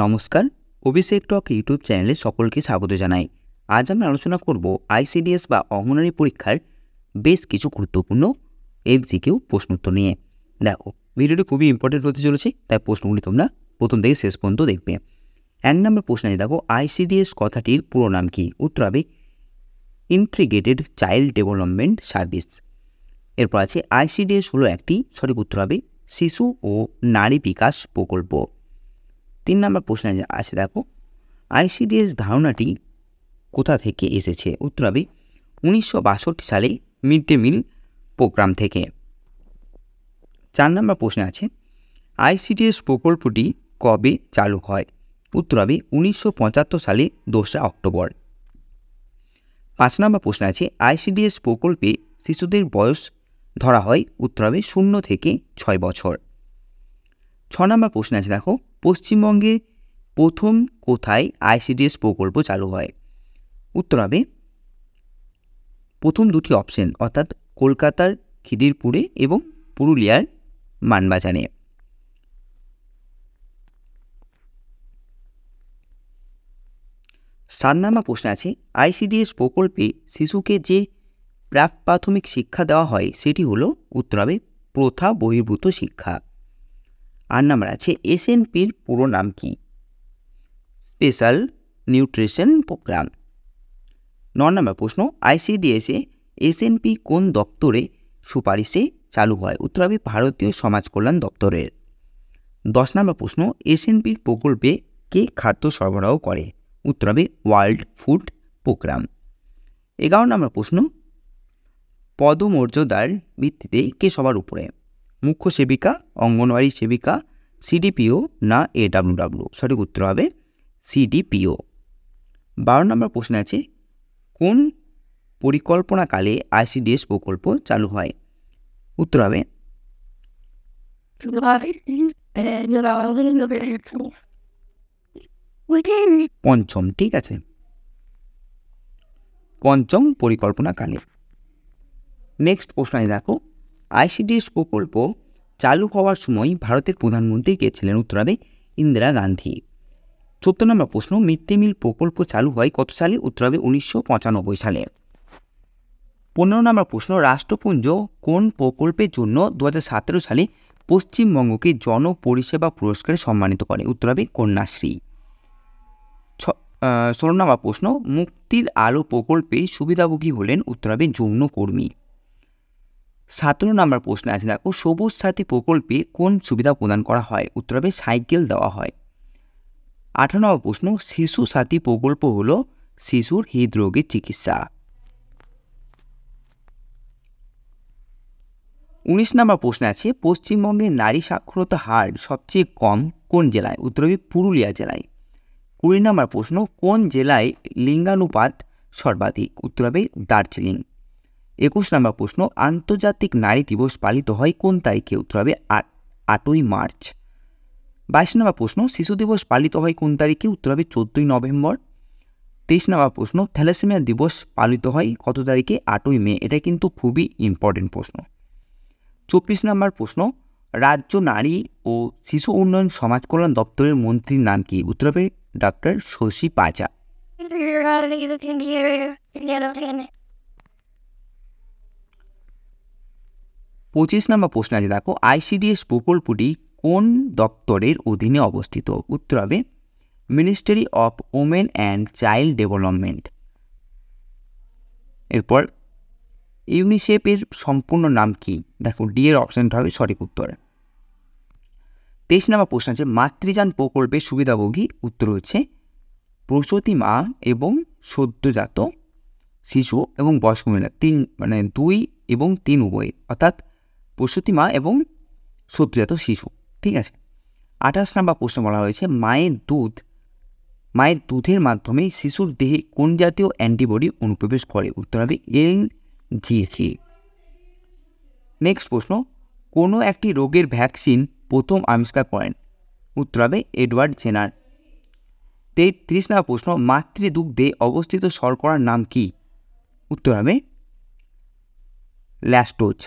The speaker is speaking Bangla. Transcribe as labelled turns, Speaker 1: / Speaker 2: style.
Speaker 1: নমস্কার, অভিষেক টক ইউটিউব চ্যানেলে সকলকে স্বাগত জানাই। আজ আমি আলোচনা করব আইসিডিএস বা অঙ্গনওয়াড়ি পরীক্ষার বেশ কিছু গুরুত্বপূর্ণ এমসিকিউ প্রশ্নোত্তর নিয়ে। দেখো, ভিডিওটি খুবই ইম্পর্টেন্ট হতে চলেছে, তাই প্রশ্নগুলি তোমরা প্রথম থেকে শেষ পর্যন্ত দেখবে। 1 নম্বর প্রশ্ন আছে, দেখো আইসিডিএস কথাটির পুরো নাম কি? উত্তর হবে ইন্টিগ্রেটেড চাইল্ড ডেভেলপমেন্ট সার্ভিস। এরপর আছে আইসিডিএস হলো একটি, সঠিক উত্তর হবে শিশু ও নারী বিকাশ প্রকল্প। 3 নম্বর প্রশ্ন আছে, দেখো আইসিডিএস ধারণাটি কোথা থেকে এসেছে? উত্তর হবে 1962 সালে মিড ডে মিল প্রোগ্রাম থেকে। 4 নম্বর প্রশ্ন আছে, আইসিডিএস প্রকল্পটি কবে চালু হয়? উত্তর হবে 1975 সালে 2 অক্টোবর। 5 নম্বর প্রশ্ন আছে, আইসিডিএস প্রকল্পে শিশুদের বয়স ধরা হয়? উত্তর হবে 0 থেকে 6 বছর। 6 নম্বর প্রশ্ন আছে, দেখো পশ্চিমবঙ্গে প্রথম কোথায় আইসিডিএস প্রকল্প চালু হয়? উত্তর হবে প্রথম দুটি অপশন, অর্থাৎ কলকাতার খিদিরপুরে এবং পুরুলিয়ার মানবাজারে। 7 নম্বর প্রশ্ন আছে, আইসিডিএস প্রকল্পে শিশুকে যে প্রাক প্রাথমিক শিক্ষা দেওয়া হয় সেটি হলো? উত্তর হবে প্রথা বহির্ভূত শিক্ষা। 8 নম্বর আছে, এসএনপির পুরো নাম কি? Special nutrition programme. 9 নম্বর প্রশ্ন, আইসিডিএসে এসএনপি কোন দপ্তরে সুপারিশে চালু হয়? উত্তর হবে ভারতীয় সমাজ কল্যাণ দপ্তরের। 10 নম্বর প্রশ্ন, এসএনপির প্রকল্পে কে খাদ্য সরবরাহ করে? উত্তর হবে ওয়ার্ল্ড ফুড প্রোগ্রাম। 11 নম্বর প্রশ্ন, পদমর্যাদার ভিত্তিতে কে সবার উপরে? মুখ্য সেবিকা, অঙ্গনওয়াড়ি সেবিকা, সিডিপিও না এডব্লিউডব্লিউ? সঠিক উত্তর হবে সিডিপিও। 12 নম্বর প্রশ্ন আছে, কোন পরিকল্পনাকালে আইসিডিএস প্রকল্প চালু হয়? উত্তর হবে পঞ্চম। ঠিক আছে, পঞ্চম পরিকল্পনাকালে। নেক্সট প্রশ্ন আছে, দেখো আইসিডিএস প্রকল্প চালু হওয়ার সময় ভারতের প্রধানমন্ত্রী কে ছিলেন? উত্তর হবে ইন্দিরা গান্ধী। 14 নম্বর প্রশ্ন, মিড ডে মিল প্রকল্প চালু হয় কত সালে? উত্তর হবে 1995 সালে। 15 নম্বর প্রশ্ন, রাষ্ট্রপুঞ্জ কোন প্রকল্পের জন্য 2017 সালে পশ্চিমবঙ্গকে জনপরিষেবা পুরস্কারে সম্মানিত করে? উত্তর হবে কন্যাশ্রী। 16 নম্বর প্রশ্ন, মুক্তির আলো প্রকল্পে সুবিধাভোগী হলেন? উত্তর হবে যৌনকর্মী। 17 নম্বর প্রশ্ন আছে, দেখো সবুজ সাথী প্রকল্পে কোন সুবিধা প্রদান করা হয়? উত্তর হবে সাইকেল দেওয়া হয়। 18 নম্বর প্রশ্ন, শিশু সাথী প্রকল্প হল শিশুর হৃদরোগের চিকিৎসা। 19 নম্বর প্রশ্ন আছে, পশ্চিমবঙ্গের নারী সাক্ষরতা হার সবচেয়ে কম কোন জেলায়? উত্তর হবে পুরুলিয়া জেলায়। 20 নম্বর প্রশ্ন, কোন জেলায় লিঙ্গানুপাত সর্বাধিক? উত্তর হবে দার্জিলিং। 21 নম্বর প্রশ্ন, আন্তর্জাতিক নারী দিবস পালিত হয় কোন তারিখে? উত্তর হবে 8ই মার্চ। 22 নম্বর প্রশ্ন, শিশু দিবস পালিত হয় কোন তারিখে? উত্তর হবে 14ই নভেম্বর। 23 নম্বর প্রশ্ন, থ্যালাসেমিয়া দিবস পালিত হয় কত তারিখে? 8ই মে। এটা কিন্তু খুবই ইম্পর্টেন্ট প্রশ্ন। 24 নম্বর প্রশ্ন, রাজ্য নারী ও শিশু উন্নয়ন সমাজ কল্যাণ দপ্তরের মন্ত্রীর নাম কি? উত্তর হবে ডক্টর শশী পাজা। 25 নম্বর প্রশ্ন আছে, দেখো আইসিডিএস প্রকল্পটি কোন দপ্তরের অধীনে অবস্থিত? উত্তর হবে ministry of women and child development. এরপর ইউনিসেফের সম্পূর্ণ নাম কি? দেখো ডি এর অপশনটা হবে সঠিক উত্তর। 23 নম্বর প্রশ্ন আছে, মাতৃযান প্রকল্পের সুবিধাভোগী? উত্তর হচ্ছে প্রসূতি মা এবং সদ্যজাত শিশু এবং বয়স্ক মহিলা, 2 এবং 3 উভয়, অর্থাৎ প্রসূতি মা এবং সদ্যজাত শিশু। ঠিক আছে। 28 নম্বর প্রশ্ন বলা হয়েছে, মায়ের দুধের মাধ্যমে শিশুর দেহে কোন জাতীয় অ্যান্টিবডি অনুপ্রবেশ করে? উত্তর হবে LGG। নেক্সট প্রশ্ন, কোনো একটি রোগের ভ্যাকসিন প্রথম আবিষ্কার করেন? উত্তর হবে এডওয়ার্ড জেনার। 33 নম্বর প্রশ্ন, মাতৃদুগ্ধে অবস্থিত শর্করার নাম কি? উত্তর হবে ল্যাকটোজ।